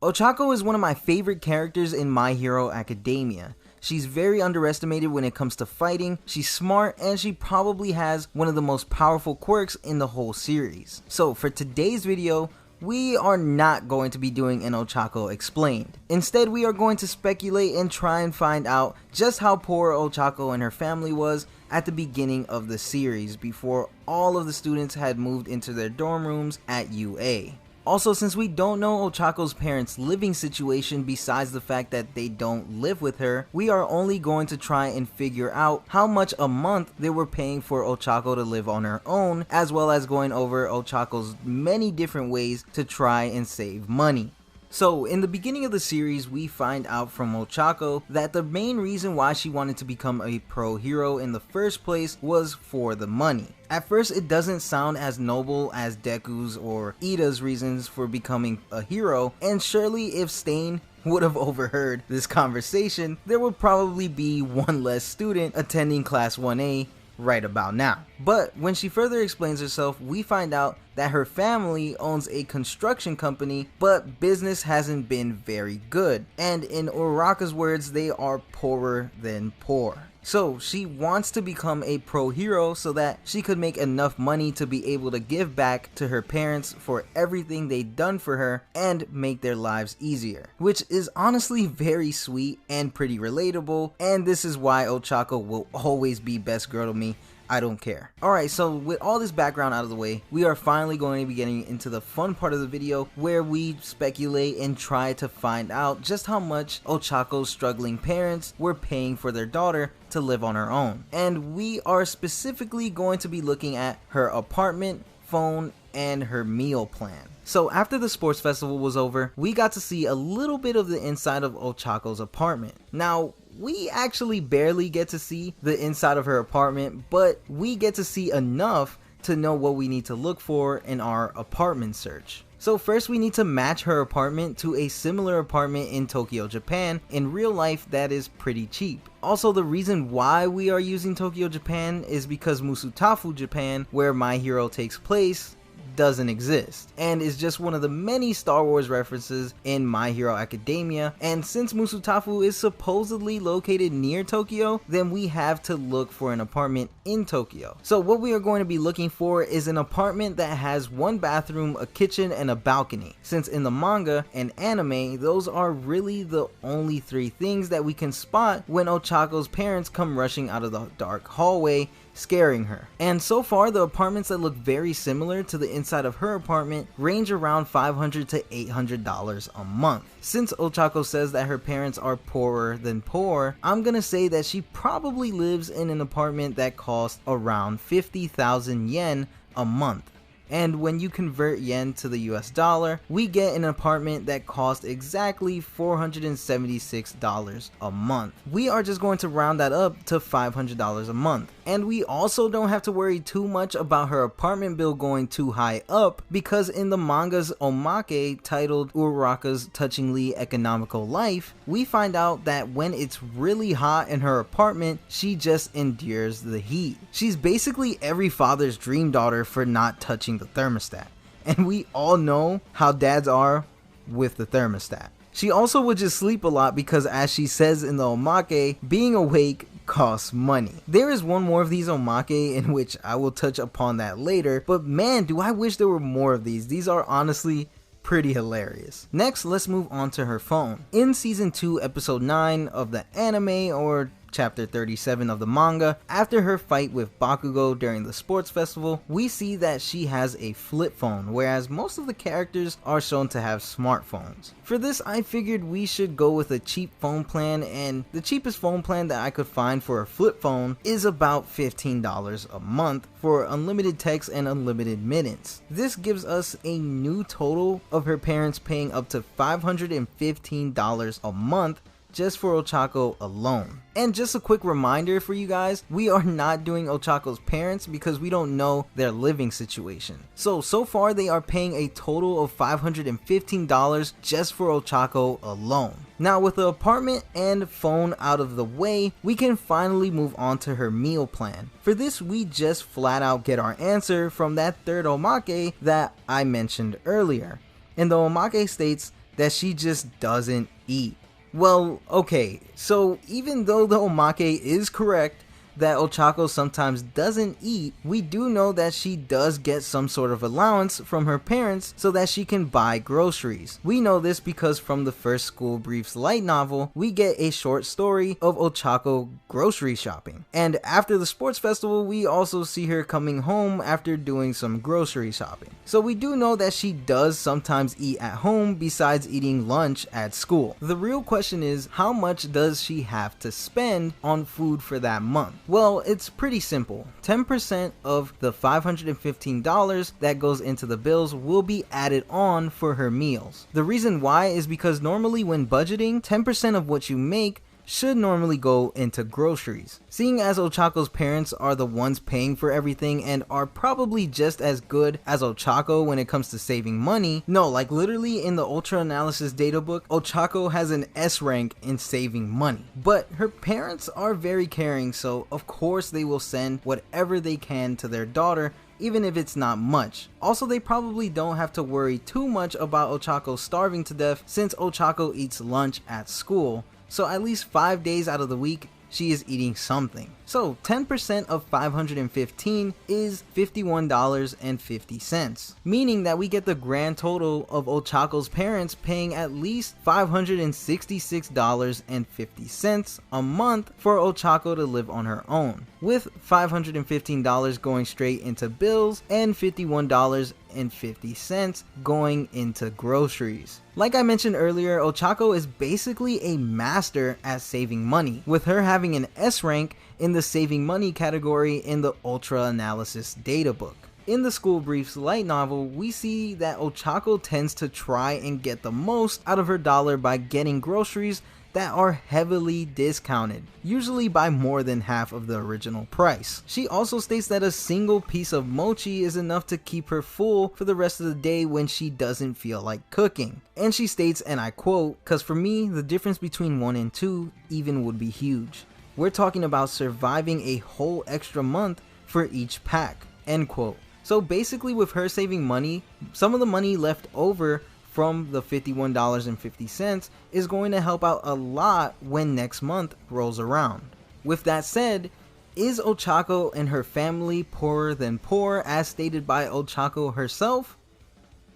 Ochako is one of my favorite characters in My Hero Academia. She's very underestimated when it comes to fighting, she's smart, and she probably has one of the most powerful quirks in the whole series. So for today's video, we are not going to be doing an Ochako explained. Instead, we are going to speculate and try and find out just how poor Ochako and her family was at the beginning of the series before all of the students had moved into their dorm rooms at UA. Also, since we don't know Ochako's parents' living situation besides the fact that they don't live with her, we are only going to try and figure out how much a month they were paying for Ochako to live on her own, as well as going over Ochako's many different ways to try and save money. So, in the beginning of the series, we find out from Ochako that the main reason why she wanted to become a pro hero in the first place was for the money. At first, it doesn't sound as noble as Deku's or Ida's reasons for becoming a hero, and surely if Stain would have overheard this conversation, there would probably be one less student attending Class 1A right about now. But when she further explains herself, we find out that her family owns a construction company, but business hasn't been very good, and in Uraraka's words, they are poorer than poor. So she wants to become a pro hero so that she could make enough money to be able to give back to her parents for everything they've done for her and make their lives easier, which is honestly very sweet and pretty relatable, and this is why Ochako will always be best girl to me. I don't care. Alright, so with all this background out of the way, we are finally going to be getting into the fun part of the video where we speculate and try to find out just how much Ochako's struggling parents were paying for their daughter to live on her own. And we are specifically going to be looking at her apartment, phone, and her meal plan. So after the sports festival was over, we got to see a little bit of the inside of Ochako's apartment. Now, we actually barely get to see the inside of her apartment, but we get to see enough to know what we need to look for in our apartment search. So first we need to match her apartment to a similar apartment in Tokyo, Japan. In real life, that is pretty cheap. Also, the reason why we are using Tokyo, Japan is because Musutafu, Japan, where My Hero takes place, doesn't exist and is just one of the many Star Wars references in My Hero Academia, and since Musutafu is supposedly located near Tokyo, then we have to look for an apartment in Tokyo. So what we are going to be looking for is an apartment that has one bathroom, a kitchen, and a balcony, since in the manga and anime those are really the only three things that we can spot when Ochako's parents come rushing out of the dark hallway scaring her. And so far, the apartments that look very similar to the inside of her apartment range around $500 to $800 a month. Since Ochako says that her parents are poorer than poor, I'm gonna say that she probably lives in an apartment that costs around 50,000 yen a month. And when you convert yen to the US dollar, we get an apartment that costs exactly $476 a month. We are just going to round that up to $500 a month. And we also don't have to worry too much about her apartment bill going too high up, because in the manga's omake titled Uraraka's Touchingly Economical Life, we find out that when it's really hot in her apartment, she just endures the heat. She's basically every father's dream daughter for not touching the thermostat, and we all know how dads are with the thermostat. She also would just sleep a lot because, as she says in the omake, being awake costs money. There is one more of these omake in which I will touch upon that later, but man, do I wish there were more of these. These are honestly pretty hilarious. Next, let's move on to her phone. In season 2 episode 9 of the anime, or chapter 37 of the manga, after her fight with Bakugo during the sports festival, we see that she has a flip phone, whereas most of the characters are shown to have smartphones. For this, I figured we should go with a cheap phone plan, and the cheapest phone plan that I could find for a flip phone is about $15 a month for unlimited text and unlimited minutes. This gives us a new total of her parents paying up to $515 a month just for Ochako alone. And just a quick reminder for you guys, we are not doing Ochako's parents because we don't know their living situation. So far they are paying a total of $515 just for Ochako alone. Now, with the apartment and phone out of the way, we can finally move on to her meal plan. For this, we just flat out get our answer from that third omake that I mentioned earlier. And the omake states that she just doesn't eat. Well, okay, so even though the omake is correct that Ochako sometimes doesn't eat, we do know that she does get some sort of allowance from her parents so that she can buy groceries. We know this because from the first School Briefs light novel, we get a short story of Ochako grocery shopping. And after the sports festival, we also see her coming home after doing some grocery shopping. So we do know that she does sometimes eat at home besides eating lunch at school. The real question is, how much does she have to spend on food for that month? Well, it's pretty simple. 10% of the $515 that goes into the bills will be added on for her meals. The reason why is because normally when budgeting, 10% of what you make should normally go into groceries. Seeing as Ochako's parents are the ones paying for everything and are probably just as good as Ochako when it comes to saving money, no, like literally in the Ultra Analysis data book, Ochako has an S rank in saving money. But her parents are very caring, so of course they will send whatever they can to their daughter, even if it's not much. Also, they probably don't have to worry too much about Ochako starving to death since Ochako eats lunch at school. So at least 5 days out of the week, she is eating something. So 10% of 515 is $51.50, meaning that we get the grand total of Ochako's parents paying at least $566.50 a month for Ochako to live on her own, with $515 going straight into bills and $51.50 going into groceries. Like I mentioned earlier, Ochako is basically a master at saving money, with her having an S rank in the saving money category in the Ultra Analysis data book. In the School Briefs light novel, we see that Ochako tends to try and get the most out of her dollar by getting groceries that are heavily discounted, usually by more than half of the original price. She also states that a single piece of mochi is enough to keep her full for the rest of the day when she doesn't feel like cooking. And she states, and I quote, "Cause for me, the difference between 1 and 2 even would be huge. We're talking about surviving a whole extra month for each pack," end quote. So basically with her saving money, some of the money left over from the $51.50 is going to help out a lot when next month rolls around. With that said, is Ochako and her family poorer than poor as stated by Ochako herself?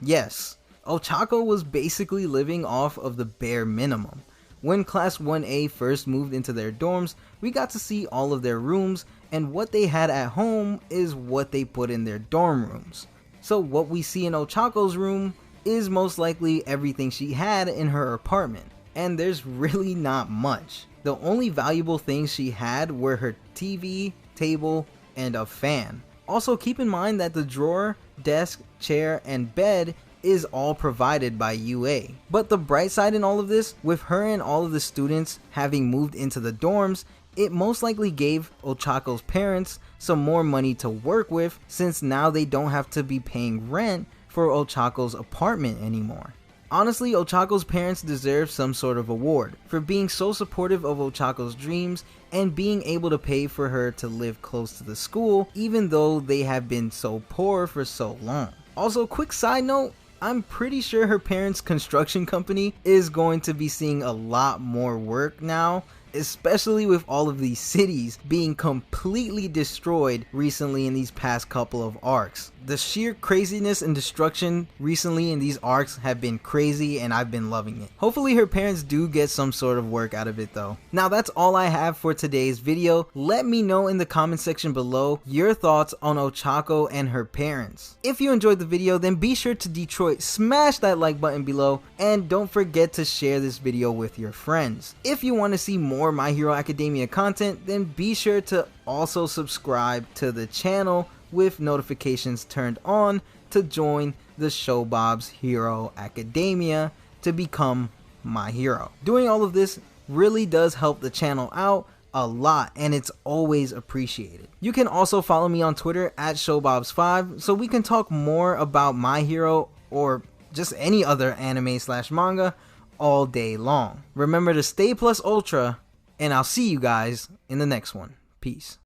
Yes, Ochako was basically living off of the bare minimum. When Class 1A first moved into their dorms, we got to see all of their rooms, and what they had at home is what they put in their dorm rooms. So what we see in Ochako's room is most likely everything she had in her apartment, and there's really not much. The only valuable things she had were her TV, table, and a fan. Also keep in mind that the drawer, desk, chair, and bed is all provided by UA. But the bright side in all of this, with her and all of the students having moved into the dorms, it most likely gave Ochako's parents some more money to work with, since now they don't have to be paying rent for Ochako's apartment anymore. Honestly, Ochako's parents deserve some sort of award for being so supportive of Ochako's dreams and being able to pay for her to live close to the school, even though they have been so poor for so long. Also, quick side note, I'm pretty sure her parents' construction company is going to be seeing a lot more work now, especially with all of these cities being completely destroyed recently in these past couple of arcs. The sheer craziness and destruction recently in these arcs have been crazy, and I've been loving it. Hopefully her parents do get some sort of work out of it though. Now that's all I have for today's video. Let me know in the comment section below your thoughts on Ochako and her parents. If you enjoyed the video, then be sure to Detroit smash that like button below, and don't forget to share this video with your friends. If you want to see more My Hero Academia content, then be sure to also subscribe to the channel with notifications turned on to join the Showbob's Hero Academia to become my hero. Doing all of this really does help the channel out a lot, and it's always appreciated. You can also follow me on Twitter at Showbobs5 so we can talk more about My Hero or just any other anime / manga all day long. Remember to stay plus ultra, and I'll see you guys in the next one. Peace.